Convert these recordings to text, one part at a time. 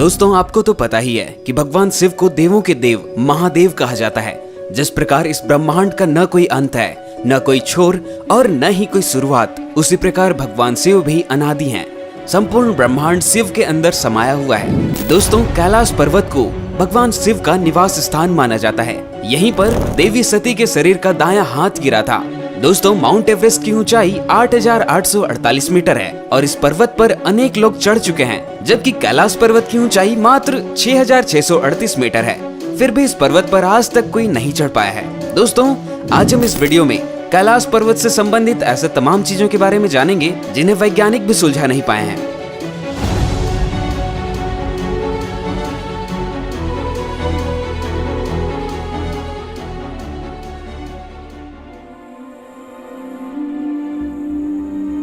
दोस्तों आपको तो पता ही है कि भगवान शिव को देवों के देव महादेव कहा जाता है। जिस प्रकार इस ब्रह्मांड का न कोई अंत है, न कोई छोर और न ही कोई शुरुआत, उसी प्रकार भगवान शिव भी अनादि हैं। संपूर्ण ब्रह्मांड शिव के अंदर समाया हुआ है। दोस्तों कैलाश पर्वत को भगवान शिव का निवास स्थान माना जाता है। यहीं पर देवी सती के शरीर का दायां हाथ गिरा था। दोस्तों माउंट एवरेस्ट की ऊंचाई 8,848 मीटर है और इस पर्वत पर अनेक लोग चढ़ चुके हैं, जबकि कैलाश पर्वत की ऊंचाई मात्र 6,638 मीटर है। फिर भी इस पर्वत पर आज तक कोई नहीं चढ़ पाया है। दोस्तों आज हम इस वीडियो में कैलाश पर्वत से संबंधित ऐसे तमाम चीजों के बारे में जानेंगे जिन्हें वैज्ञानिक भी सुलझा नहीं पाए हैं।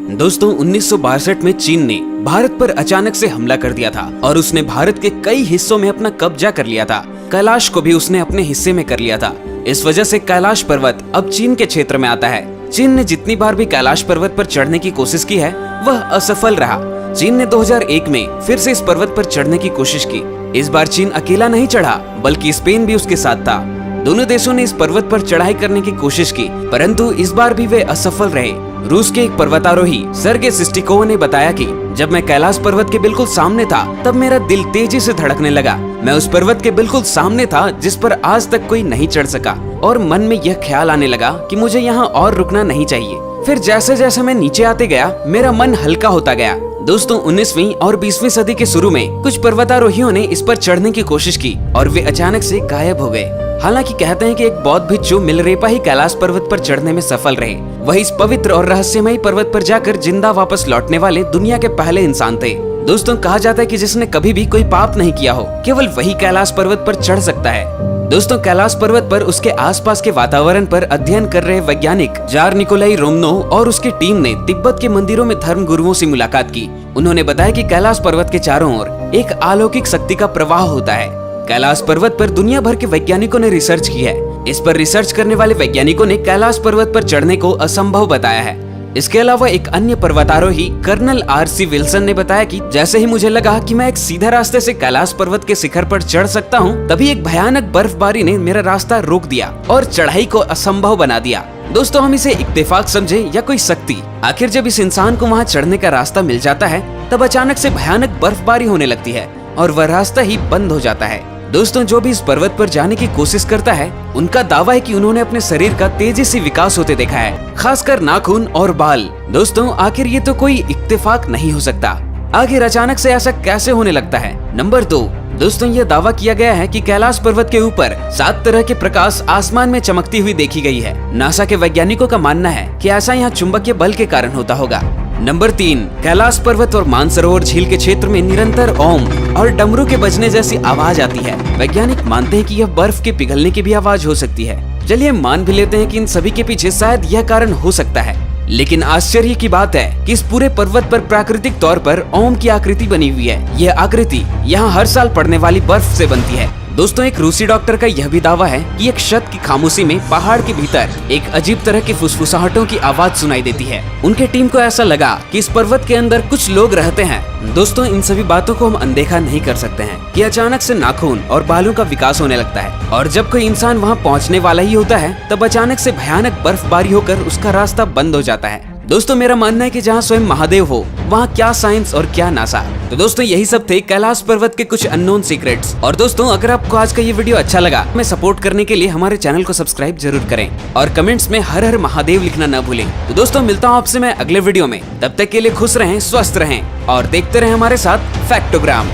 दोस्तों 1962 में चीन ने भारत पर अचानक से हमला कर दिया था और उसने भारत के कई हिस्सों में अपना कब्जा कर लिया था। कैलाश को भी उसने अपने हिस्से में कर लिया था। इस वजह से कैलाश पर्वत अब चीन के क्षेत्र में आता है। चीन ने जितनी बार भी कैलाश पर्वत पर चढ़ने की कोशिश की है वह असफल रहा। चीन ने 2001 में फिर से इस पर्वत पर चढ़ने की कोशिश की। इस बार चीन अकेला नहीं चढ़ा बल्कि स्पेन भी उसके साथ था। दोनों देशों ने इस पर्वत पर चढ़ाई करने की कोशिश की, परंतु इस बार भी वे असफल रहे। रूस के एक पर्वतारोही सर्गे सिस्टिकोव ने बताया कि जब मैं कैलाश पर्वत के बिल्कुल सामने था तब मेरा दिल तेजी से धड़कने लगा। मैं उस पर्वत के बिल्कुल सामने था जिस पर आज तक कोई नहीं चढ़ सका और मन में यह ख्याल आने लगा कि मुझे यहाँ और रुकना नहीं चाहिए। फिर जैसे जैसे मैं नीचे आते गया मेरा मन हल्का होता गया। दोस्तों 19वीं और 20वीं सदी के शुरू में कुछ पर्वतारोहियों ने इस पर चढ़ने की कोशिश की और वे अचानक से गायब हो गए। हालांकि कहते हैं कि एक बौद्ध भिक्षु मिलरेपा ही कैलाश पर्वत पर चढ़ने में सफल रहे। वही इस पवित्र और रहस्यमयी पर्वत पर जाकर जिंदा वापस लौटने वाले दुनिया के पहले इंसान थे। दोस्तों कहा जाता है कि जिसने कभी भी कोई पाप नहीं किया हो केवल वही कैलाश पर्वत पर चढ़ सकता है। दोस्तों कैलाश पर्वत पर उसके आसपास के वातावरण पर अध्ययन कर रहे वैज्ञानिक जार निकोलाई रोमनोव और उसकी टीम ने तिब्बत के मंदिरों में धर्म गुरुओं से मुलाकात की। उन्होंने बताया कि कैलाश पर्वत के चारों ओर एक अलौकिक शक्ति का प्रवाह होता है। कैलाश पर्वत पर दुनिया भर के वैज्ञानिकों ने रिसर्च की है। इस पर रिसर्च करने वाले वैज्ञानिकों ने कैलाश पर्वत पर चढ़ने को असंभव बताया है। इसके अलावा एक अन्य पर्वतारोही कर्नल RC विल्सन ने बताया कि जैसे ही मुझे लगा कि मैं एक सीधा रास्ते से कैलाश पर्वत के शिखर पर चढ़ सकता हूं, तभी एक भयानक बर्फबारी ने मेरा रास्ता रोक दिया और चढ़ाई को असंभव बना दिया। दोस्तों हम इसे इत्तेफाक समझे या कोई शक्ति, आखिर जब इस इंसान को वहां चढ़ने का रास्ता मिल जाता है तब अचानक से भयानक बर्फबारी होने लगती है और वह रास्ता ही बंद हो जाता है। दोस्तों जो भी इस पर्वत पर जाने की कोशिश करता है उनका दावा है कि उन्होंने अपने शरीर का तेजी से विकास होते देखा है, खासकर नाखून और बाल। दोस्तों आखिर ये तो कोई इत्तेफाक नहीं हो सकता। आखिर अचानक से ऐसा कैसे होने लगता है। नंबर 2, दोस्तों ये दावा किया गया है कि कैलाश पर्वत के ऊपर 7 तरह के प्रकाश आसमान में चमकती हुई देखी गई है। नासा के वैज्ञानिकों का मानना है कि ऐसा यहाँ चुंबकीय बल के कारण होता होगा। नंबर 3, कैलाश पर्वत और मानसरोवर झील के क्षेत्र में निरंतर ओम और डमरू के बजने जैसी आवाज आती है। वैज्ञानिक मानते हैं कि यह बर्फ के पिघलने की भी आवाज हो सकती है। चलिए मान भी लेते हैं कि इन सभी के पीछे शायद यह कारण हो सकता है, लेकिन आश्चर्य की बात है कि इस पूरे पर्वत पर प्राकृतिक तौर पर ओम की आकृति बनी हुई है। यह आकृति यहाँ हर साल पड़ने वाली बर्फ से बनती है। दोस्तों एक रूसी डॉक्टर का यह भी दावा है कि एक क्षत की खामोशी में पहाड़ के भीतर एक अजीब तरह की फुसफुसाहटों की आवाज सुनाई देती है। उनके टीम को ऐसा लगा कि इस पर्वत के अंदर कुछ लोग रहते हैं। दोस्तों इन सभी बातों को हम अनदेखा नहीं कर सकते हैं कि अचानक से नाखून और बालों का विकास होने लगता है और जब कोई इंसान वहां पहुंचने वाला ही होता है तब अचानक से भयानक बर्फबारी होकर उसका रास्ता बंद हो जाता है। दोस्तों मेरा मानना है कि जहाँ स्वयं महादेव हो वहाँ क्या साइंस और क्या नासा। तो दोस्तों यही सब थे कैलाश पर्वत के कुछ अननोन सीक्रेट्स। और दोस्तों अगर आपको आज का ये वीडियो अच्छा लगा हमें सपोर्ट करने के लिए हमारे चैनल को सब्सक्राइब जरूर करें और कमेंट्स में हर हर महादेव लिखना न भूलें। तो दोस्तों मिलता हूँ आपसे मैं अगले वीडियो में। तब तक के लिए खुश रहें, स्वस्थ रहें और देखते रहें हमारे साथ फैक्टोग्राम।